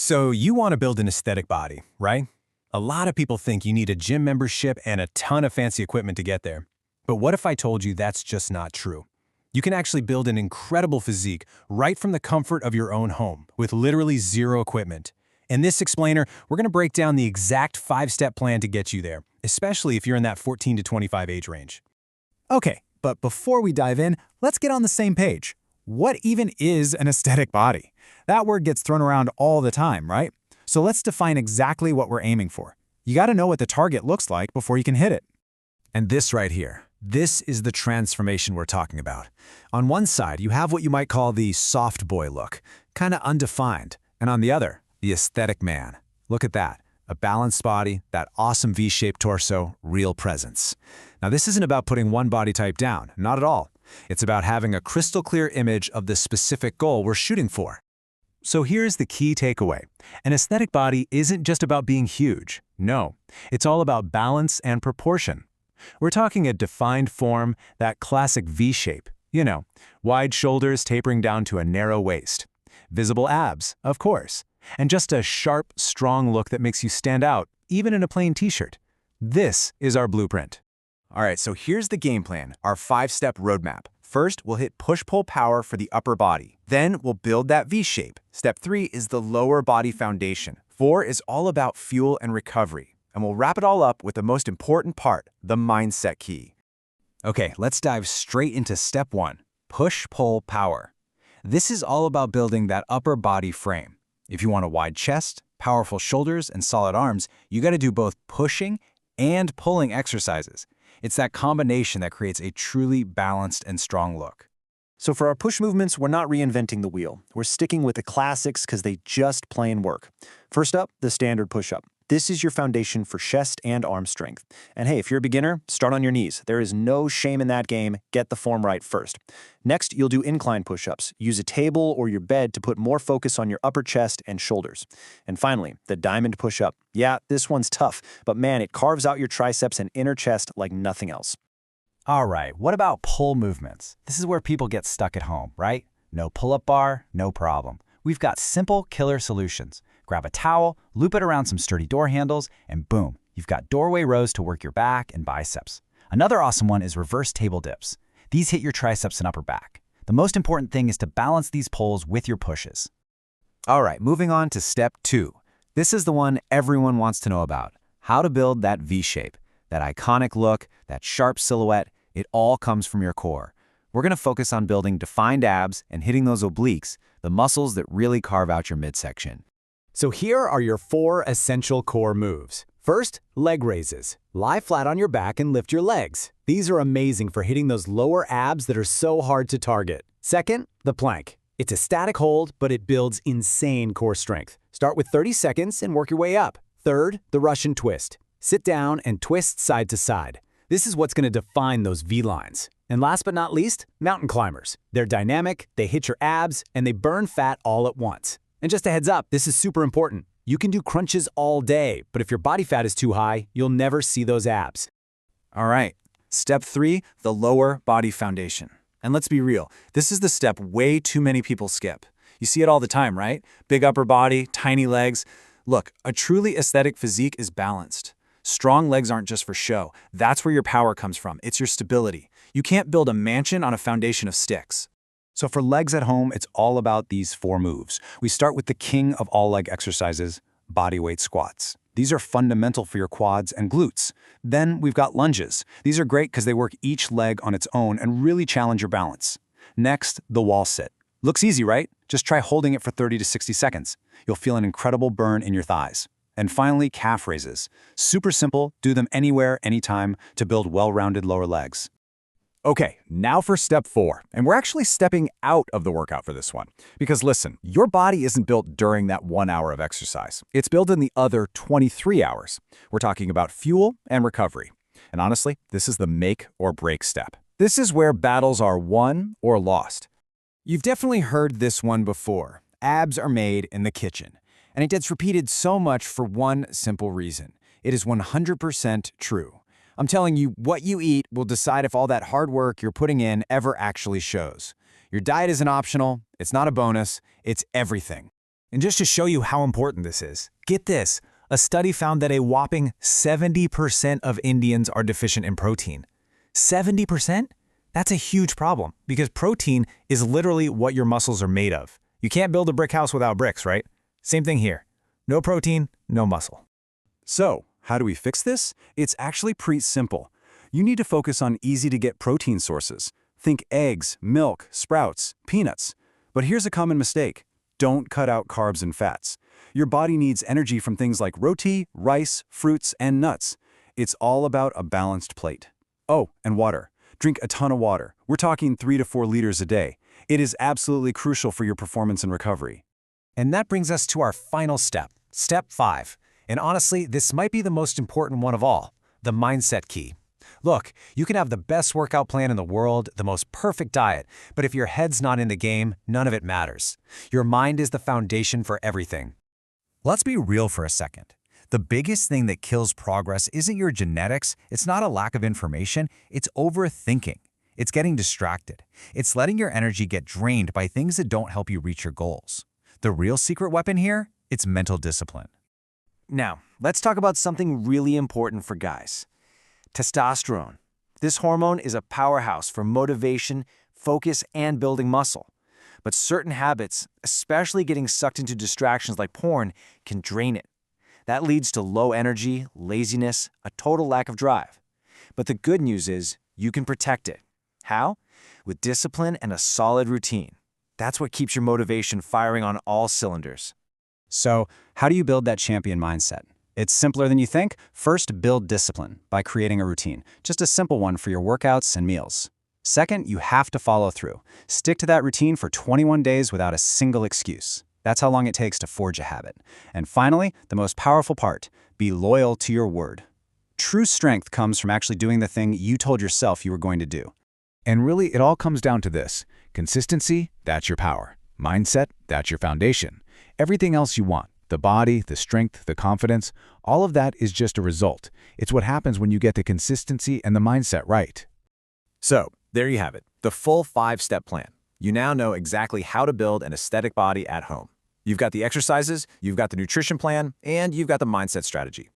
So you want to build an aesthetic body, right? A lot of people think you need a gym membership and a ton of fancy equipment to get there. But what if I told you that's just not true? You can actually build an incredible physique right from the comfort of your own home with literally zero equipment. In this explainer, we're going to break down the exact 5-step plan to get you there, especially if you're in that 14 to 25 age range. Okay, but before we dive in, let's get on the same page. What even is an aesthetic body? That word gets thrown around all the time, right? So let's define exactly what we're aiming for. You got to know what the target looks like before you can hit it. And this right here, this is the transformation we're talking about. On one side, you have what you might call the soft boy look, kind of undefined. And on the other, the aesthetic man. Look at that. A balanced body, that awesome V-shaped torso, real presence. Now this isn't about putting one body type down, not at all. It's about having a crystal clear image of the specific goal we're shooting for. So here's the key takeaway. An aesthetic body isn't just about being huge. No, it's all about balance and proportion. We're talking a defined form, that classic V-shape. You know, wide shoulders tapering down to a narrow waist. Visible abs, of course. And just a sharp, strong look that makes you stand out, even in a plain t-shirt. This is our blueprint. All right, so here's the game plan, our 5-step roadmap. First, we'll hit push-pull power for the upper body. Then we'll build that V-shape. Step 3 is the lower body foundation. 4 is all about fuel and recovery. And we'll wrap it all up with the most important part, the mindset key. Okay, let's dive straight into step 1, push-pull power. This is all about building that upper body frame. If you want a wide chest, powerful shoulders, and solid arms, you got to do both pushing and pulling exercises. It's that combination that creates a truly balanced and strong look. So for our push movements, we're not reinventing the wheel. We're sticking with the classics because they just plain work. First up, the standard push-up. This is your foundation for chest and arm strength. And hey, if you're a beginner, start on your knees. There is no shame in that game. Get the form right first. Next, you'll do incline push-ups. Use a table or your bed to put more focus on your upper chest and shoulders. And finally, the diamond push-up. Yeah, this one's tough, but man, it carves out your triceps and inner chest like nothing else. All right, what about pull movements? This is where people get stuck at home, right? No pull-up bar, no problem. We've got simple killer solutions. Grab a towel, loop it around some sturdy door handles, and boom, you've got doorway rows to work your back and biceps. Another awesome one is reverse table dips. These hit your triceps and upper back. The most important thing is to balance these pulls with your pushes. All right, moving on to step 2. This is the one everyone wants to know about. How to build that V-shape. That iconic look, that sharp silhouette, it all comes from your core. We're going to focus on building defined abs and hitting those obliques, the muscles that really carve out your midsection. So here are your 4 essential core moves. First, leg raises. Lie flat on your back and lift your legs. These are amazing for hitting those lower abs that are so hard to target. Second, the plank. It's a static hold, but it builds insane core strength. Start with 30 seconds and work your way up. Third, the Russian twist. Sit down and twist side to side. This is what's going to define those V-lines. And last but not least, mountain climbers. They're dynamic, they hit your abs, and they burn fat all at once. And just a heads up, this is super important. You can do crunches all day, but if your body fat is too high, you'll never see those abs. All right, step 3, the lower body foundation. And let's be real, this is the step way too many people skip. You see it all the time, right? Big upper body, tiny legs. Look, a truly aesthetic physique is balanced. Strong legs aren't just for show. That's where your power comes from. It's your stability. You can't build a mansion on a foundation of sticks. So for legs at home, it's all about these 4 moves. We start with the king of all leg exercises, bodyweight squats. These are fundamental for your quads and glutes. Then we've got lunges. These are great because they work each leg on its own and really challenge your balance. Next, the wall sit. Looks easy, right? Just try holding it for 30 to 60 seconds. You'll feel an incredible burn in your thighs. And finally, calf raises. Super simple, do them anywhere, anytime to build well-rounded lower legs. Okay, now for step 4, and we're actually stepping out of the workout for this one. Because listen, your body isn't built during that 1 hour of exercise. It's built in the other 23 hours. We're talking about fuel and recovery. And honestly, this is the make or break step. This is where battles are won or lost. You've definitely heard this one before. Abs are made in the kitchen. And it gets repeated so much for one simple reason. It is 100% true. I'm telling you, what you eat will decide if all that hard work you're putting in ever actually shows. Your diet isn't optional, it's not a bonus, it's everything. And just to show you how important this is, get this. A study found that a whopping 70% of Indians are deficient in protein. 70%? That's a huge problem because protein is literally what your muscles are made of. You can't build a brick house without bricks, right? Same thing here. No protein, no muscle. So, how do we fix this? It's actually pretty simple. You need to focus on easy-to-get protein sources. Think eggs, milk, sprouts, peanuts. But here's a common mistake. Don't cut out carbs and fats. Your body needs energy from things like roti, rice, fruits, and nuts. It's all about a balanced plate. Oh, and water. Drink a ton of water. We're talking 3 to 4 liters a day. It is absolutely crucial for your performance and recovery. And that brings us to our final step, step 5. And honestly, this might be the most important one of all, the mindset key. Look, you can have the best workout plan in the world, the most perfect diet, but if your head's not in the game, none of it matters. Your mind is the foundation for everything. Let's be real for a second. The biggest thing that kills progress isn't your genetics, it's not a lack of information, it's overthinking. It's getting distracted. It's letting your energy get drained by things that don't help you reach your goals. The real secret weapon here? It's mental discipline. Now, let's talk about something really important for guys. Testosterone. This hormone is a powerhouse for motivation, focus, and building muscle. But certain habits, especially getting sucked into distractions like porn, can drain it. That leads to low energy, laziness, a total lack of drive. But the good news is you can protect it. How? With discipline and a solid routine. That's what keeps your motivation firing on all cylinders. So, how do you build that champion mindset? It's simpler than you think. First, build discipline by creating a routine, just a simple one for your workouts and meals. Second, you have to follow through. Stick to that routine for 21 days without a single excuse. That's how long it takes to forge a habit. And finally, the most powerful part, be loyal to your word. True strength comes from actually doing the thing you told yourself you were going to do. And really, it all comes down to this. Consistency, that's your power. Mindset, that's your foundation. Everything else you want, the body, the strength, the confidence, all of that is just a result. It's what happens when you get the consistency and the mindset right. So, there you have it, the full 5-step plan. You now know exactly how to build an aesthetic body at home. You've got the exercises, you've got the nutrition plan, and you've got the mindset strategy.